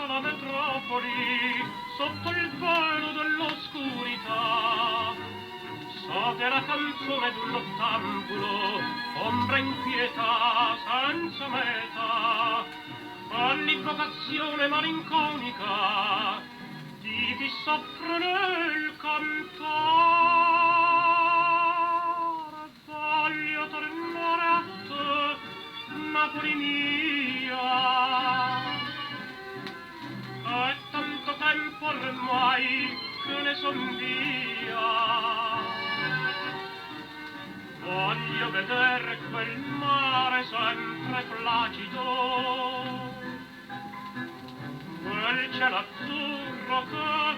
tutta la metropoli sotto il velo dell'oscurità. Sode la canzone d'un nottambulo, ombra inquieta senza meta, all'invocazione malinconica di chi soffre nel cantare. Voglio tornare a te, Napoli mia, è tanto tempo ormai che ne son via. Voglio vedere quel mare sempre placido, quel cielo azzurro che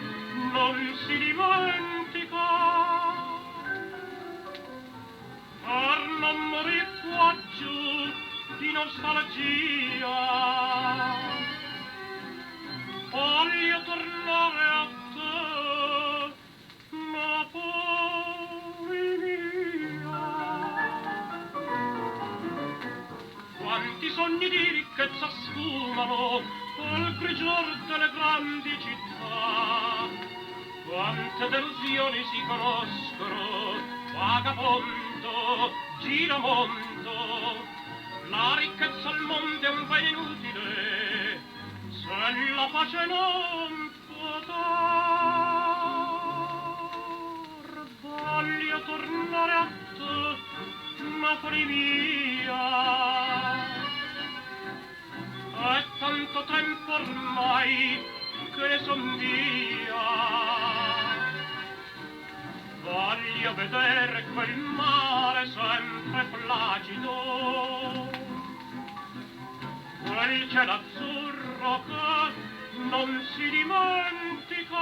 non si dimentica, per non morir qua giù di nostalgia. Voglio tornare a te, Napoli mia. Quanti sogni di ricchezza sfumano al grigior delle grandi città, quante delusioni si conoscono, vagabondo, giramondo. La ricchezza al mondo è un bene inutile se la pace non può dar. Voglio tornare a te, Napoli mia, è tanto tempo ormai che ne son via. Voglio vedere quel mare sempre placido, quel cielo azzurro che non si dimentica,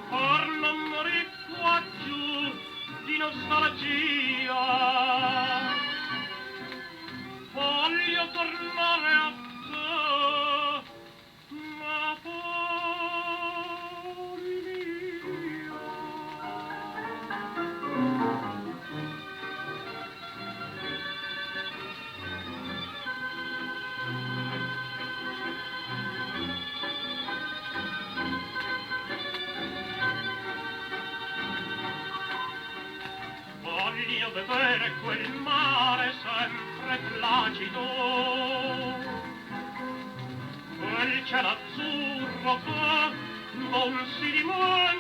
per non morir qua giù di nostalgia. Voglio tornare a te, Napoli mia. Voglio vedere quel mare sempre placido, quel cielo azzurro che non si dimentica,